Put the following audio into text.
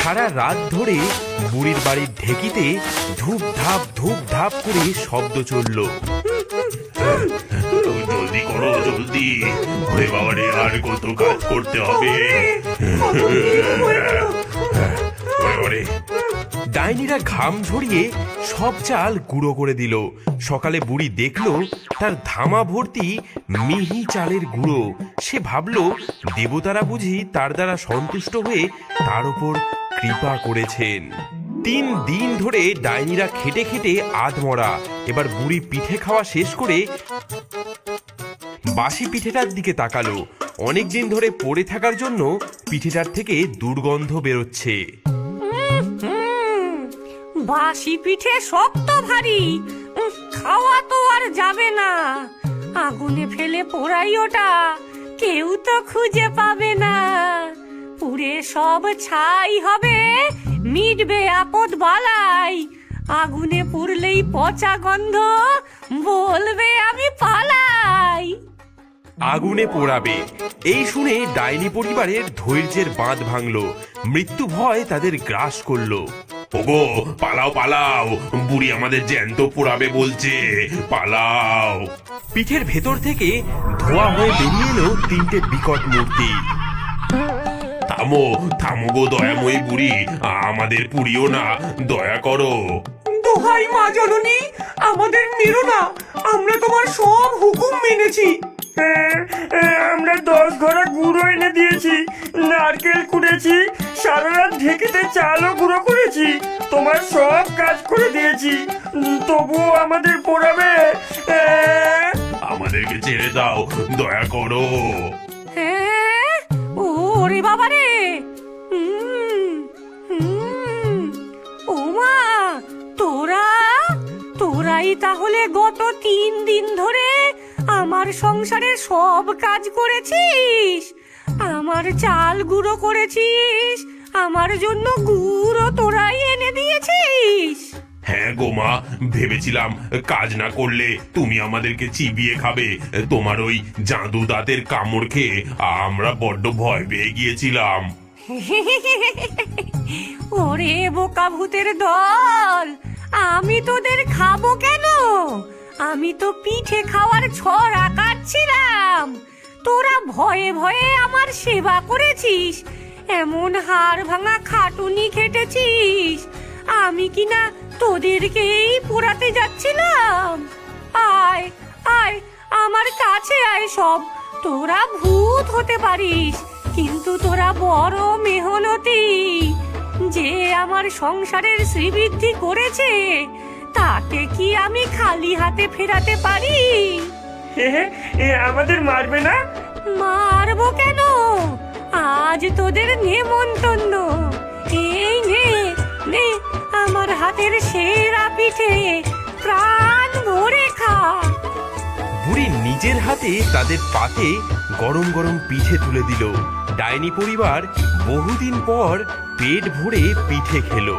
সারা রাত ধরে বুড়ির বাড়ির ঢেকিতে ধূপ ধাপ করে শব্দ চলল। জলদি করো, জলদি। ওরে বাবা রে, আর কত কাজ করতে হবে। ডাইনিরা ঘাম ঝরিয়ে সব চাল গুঁড়ো করে দিল। সকালে বুড়ি দেখলো তার ধামা ভর্তি মিহি চালের গুঁড়ো। সে ভাবলো দেবতারা বুঝি তার দ্বারা সন্তুষ্ট হয়ে তার উপর কৃপা করেছেন। 3 দিন ধরে ডাইনিরা খেটে খেটে আধমরা। এবার বুড়ি পিঠে খাওয়া শেষ করে বাসি পিঠেটার দিকে তাকালো। অনেকদিন ধরে পড়ে থাকার জন্য পিঠেটার থেকে দুর্গন্ধ বেরোচ্ছে। বাসি পিঠে শক্ত ভারী, খাওয়া তো আর যাবে না। আগুনে ফেলে পোড়াই ওটা, কেউ তো খুঁজে পাবে না। পুড়ে সব ছাই হবে, মিটবে আপদ বালাই। আগুনে পুড়লেই পচা গন্ধ, বলবে আমি পালাই। আগুনে পোড়াবে এই শুনে ডাইনি পরিবারের ধৈর্যের বাঁধ ভাঙলো। মৃত্যু ভয় তাদের গ্রাস করলো। ওগো, পালাও পালাও, বুড়ি আমাদের জ্যান্ত পোড়াবে বলছে, পালাও। পিঠের ভেতর থেকে ধোঁয়া হয়ে বেরিয়ে এলো 3টে বিকট মূর্তি। থামো থামো গো দয়াময়ী বুড়ি, আমাদের পুড়িও না, দয়া করো। দোহাই মা জননী, আমাদের মেরো না, আমরা তোমার সব হুকুম মেনেছি। আমরা 10 ঘড়া গুঁড়ো এনে দিয়েছি, নারকেল কুড়েছি, সারা রাত ঢেকেতে চালও গুঁড়ো করেছি, তোমার সব কাজ করে দিয়েছি, তবুও আমাদের পোড়াবে। আমাদেরকে ছেড়ে দাও, দয়া করো। হ্যাঁ, ওরে বাবা রে, ওমা, তোরাই তাহলে গত 3 দিন ধরে আমার সংসারে সব কাজ করেছিস, আমার চাল গুঁড়ো করেছিস, আমার জন্য গুঁড়ো তোরাই এনে দিয়েছিস। হ্যাঁ গো মা, ভেবেছিলাম কাজ না করলে তুমি আমাদেরকে চিবিয়ে খাবে। তোমার ওই জাদু দাঁতের কামড় খেয়ে আমরা বড্ড ভয় পেয়ে গিয়েছিলাম। ওরে বোকা ভূতের দল, আমি তোদের খাবো কেন? আমি তো পিঠে খাওয়ার ছড়া কাটছিলাম। তোরা ভয়ে ভয়ে আমার সেবা করেছিস, এমন হাড় ভাঙা খাটুনি খেটেছিস। আমি কিনা তোদেরকেই পোড়াতে যাচ্ছিলাম। আয় আয়, আমার কাছে আয় সব। তোরা ভূত হতে পারিস, কিন্তু তোরা বড় মেহনতি। যে আমার সংসারের শ্রীবৃদ্ধি করেছে, তাকে কি আমি খালি হাতে ফেরাতে পারি? আমাদের মারবে না? মারবো কেন? আজ তোদের নেমন্তন্ন। এই নে নে, আমার হাতের সেরা পিঠে, প্রাণ ভরে খা। বুড়ি নিজের হাতে তাদের পাতে গরম গরম পিঠে তুলে দিল। ডাইনি পরিবার বহুদিন পর পেট ভরে পিঠে খেলো।